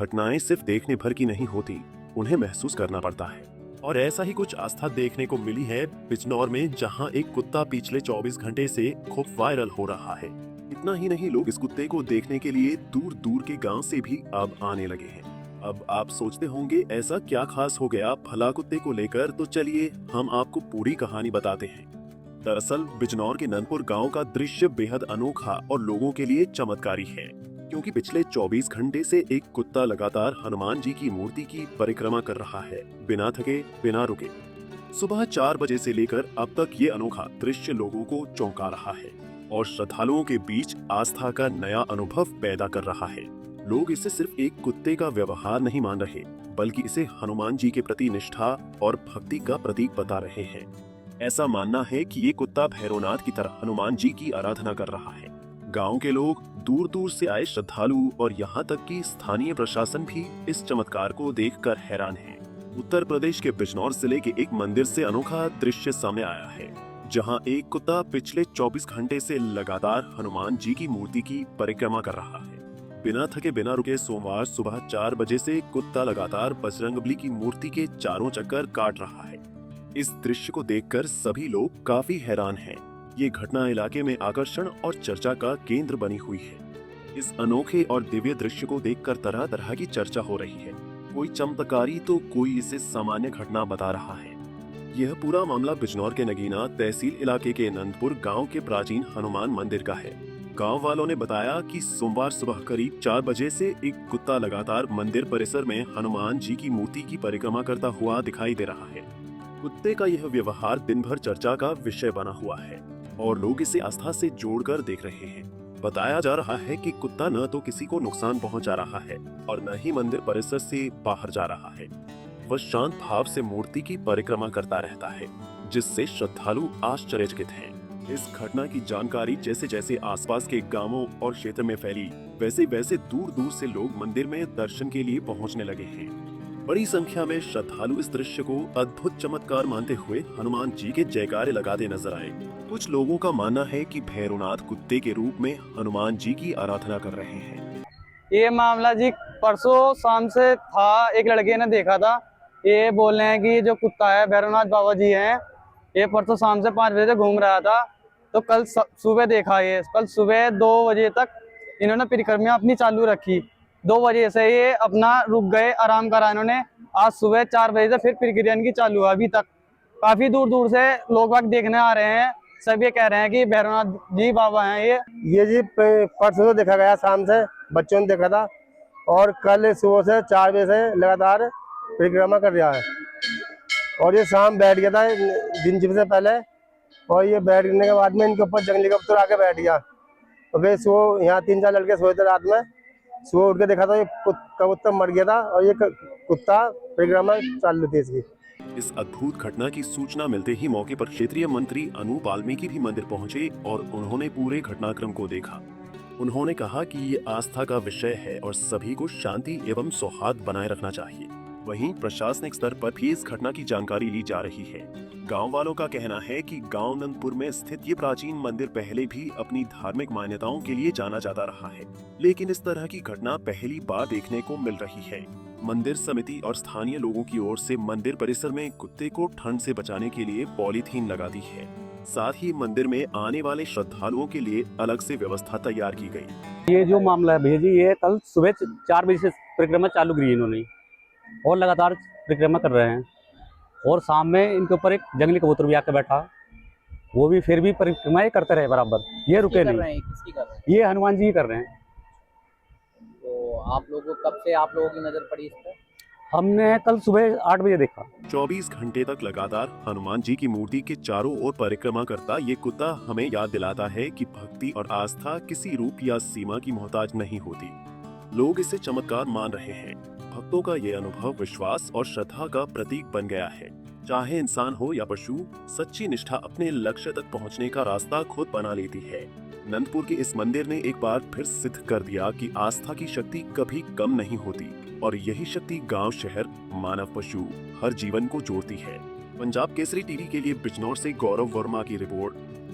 घटनाएं सिर्फ देखने भर की नहीं होती, उन्हें महसूस करना पड़ता है। और ऐसा ही कुछ आस्था देखने को मिली है बिजनौर में, जहां एक कुत्ता पिछले 24 घंटे से खूब वायरल हो रहा है। इतना ही नहीं, लोग इस कुत्ते को देखने के लिए दूर दूर के गांव से भी अब आने लगे हैं। अब आप सोचते होंगे ऐसा क्या खास हो गया भला कुत्ते को लेकर, तो चलिए हम आपको पूरी कहानी बताते हैं। दरअसल बिजनौर के नंदपुर गांव का दृश्य बेहद अनोखा और लोगों के लिए चमत्कारी है, क्योंकि पिछले 24 घंटे से एक कुत्ता लगातार हनुमान जी की मूर्ति की परिक्रमा कर रहा है, बिना थके बिना रुके। सुबह 4 बजे से लेकर अब तक ये अनोखा दृश्य लोगों को चौंका रहा है और श्रद्धालुओं के बीच आस्था का नया अनुभव पैदा कर रहा है। लोग इसे सिर्फ एक कुत्ते का व्यवहार नहीं मान रहे, बल्कि इसे हनुमान जी के प्रति निष्ठा और भक्ति का प्रतीक बता रहे हैं। ऐसा मानना है कि ये कुत्ता भैरवनाथ की तरह हनुमान जी की आराधना कर रहा है। गांव के लोग, दूर दूर से आए श्रद्धालु और यहाँ तक कि स्थानीय प्रशासन भी इस चमत्कार को देखकर हैरान है। उत्तर प्रदेश के बिजनौर जिले के एक मंदिर से अनोखा दृश्य सामने आया है, जहाँ एक कुत्ता पिछले 24 घंटे से लगातार हनुमान जी की मूर्ति की परिक्रमा कर रहा है। बिना थके बिना रुके सोमवार सुबह 4 बजे से कुत्ता लगातार बजरंगबली की मूर्ति के चारों चक्कर काट रहा है। इस दृश्य को देखकर सभी लोग काफी हैरान हैं। ये घटना इलाके में आकर्षण और चर्चा का केंद्र बनी हुई है। इस अनोखे और दिव्य दृश्य को देखकर तरह तरह की चर्चा हो रही है। कोई चमत्कारी तो कोई इसे सामान्य घटना बता रहा है। यह पूरा मामला बिजनौर के नगीना तहसील इलाके के नंदपुर गांव के प्राचीन हनुमान मंदिर का है। गांव वालों ने बताया कि सोमवार सुबह करीब 4 बजे से एक कुत्ता लगातार मंदिर परिसर में हनुमान जी की मूर्ति की परिक्रमा करता हुआ दिखाई दे रहा है। कुत्ते का यह व्यवहार दिन भर चर्चा का विषय बना हुआ है और लोग इसे आस्था से जोड़कर देख रहे हैं। बताया जा रहा है कि कुत्ता न तो किसी को नुकसान पहुंचा रहा है और न ही मंदिर परिसर से बाहर जा रहा है। वह शांत भाव से मूर्ति की परिक्रमा करता रहता है, जिससे श्रद्धालु आश्चर्यचकित हैं। इस घटना की जानकारी जैसे जैसे आसपास के गांवों और क्षेत्र में फैली, वैसे वैसे दूर दूर से लोग मंदिर में दर्शन के लिए पहुंचने लगे हैं। बड़ी संख्या में श्रद्धालु इस दृश्य को अद्भुत चमत्कार मानते हुए हनुमान जी के जयकारे लगाते नजर आए। कुछ लोगों का मानना है कि भैरवनाथ कुत्ते के रूप में हनुमान जी की आराधना कर रहे हैं। ये मामला जी परसों शाम से था, एक लड़के ने देखा था। ये बोल रहे हैं कि जो कुत्ता है भैरवनाथ बाबा जी हैं। ये परसों शाम से 5 बजे से घूम रहा था, तो कल सुबह देखा। ये कल सुबह 2 बजे तक इन्होंने परिक्रमा अपनी चालू रखी। 2 बजे से ये अपना रुक गए, आराम करा इन्होंने। आज सुबह 4 बजे से फिर प्रक्रिया इनकी चालू है। अभी तक काफी दूर दूर से लोग बाग देखने आ रहे हैं। सब ये कह रहे हैं कि भैरवनाथ जी बाबा हैं ये जी परसों से देखा गया, शाम से बच्चों ने देखा था और कल सुबह से 4 बजे से लगातार परिक्रमा कर रहा है। और ये शाम बैठ गया था दिन से पहले, और ये बैठने के बाद में इनके ऊपर जंगली कबूतर आके बैठ गया। तो फिर सुबह यहाँ 3-4 लड़के सोए थे रात में, सुबह उठ के देखा तो ये कबूतर मर गया था और ये कुत्ता परिक्रमा चालू थी इसकी। इस अद्भुत घटना की सूचना मिलते ही मौके पर क्षेत्रीय मंत्री अनूप वाल्मीकि भी मंदिर पहुंचे और उन्होंने पूरे घटनाक्रम को देखा। उन्होंने कहा कि ये आस्था का विषय है और सभी को शांति एवं सौहार्द बनाए रखना चाहिए। वहीं प्रशासनिक स्तर पर भी इस घटना की जानकारी ली जा रही है। गांव वालों का कहना है कि गांव नंदपुर में स्थित ये प्राचीन मंदिर पहले भी अपनी धार्मिक मान्यताओं के लिए जाना जाता रहा है, लेकिन इस तरह की घटना पहली बार देखने को मिल रही है। मंदिर समिति और स्थानीय लोगों की ओर से मंदिर परिसर में कुत्ते को ठंड से बचाने के लिए पॉलीथीन लगा दी है। साथ ही मंदिर में आने वाले श्रद्धालुओं के लिए अलग से व्यवस्था तैयार की गई। ये जो मामला है भैया जी, ये कल सुबह 4 बजे से परिक्रमा चालू करी इन्होंने और लगातार परिक्रमा कर रहे हैं। और शाम में इनके ऊपर एक जंगली कबूतर भी आकर बैठा, वो भी फिर भी परिक्रमा करते रहे बराबर, ये रुके नहीं। किसकी कर रहे हैं? ये हनुमान जी ही कर रहे हैं। तो आप लोगों को कब से आप लोगों की नजर पड़ी इस पर? हमने कल सुबह 8 बजे देखा। 24 घंटे तक लगातार हनुमान जी की मूर्ति के चारों ओर परिक्रमा करता ये कुत्ता हमें याद दिलाता है कि भक्ति और आस्था किसी रूप या सीमा की मोहताज नहीं होती। लोग इसे चमत्कार मान रहे हैं। भक्तों का ये अनुभव विश्वास और श्रद्धा का प्रतीक बन गया है। चाहे इंसान हो या पशु, सच्ची निष्ठा अपने लक्ष्य तक पहुंचने का रास्ता खुद बना लेती है। नंदपुर के इस मंदिर ने एक बार फिर सिद्ध कर दिया कि आस्था की शक्ति कभी कम नहीं होती और यही शक्ति गांव, शहर, मानव, पशु हर जीवन को जोड़ती है। पंजाब केसरी टीवी के लिए बिजनौर से गौरव वर्मा की रिपोर्ट।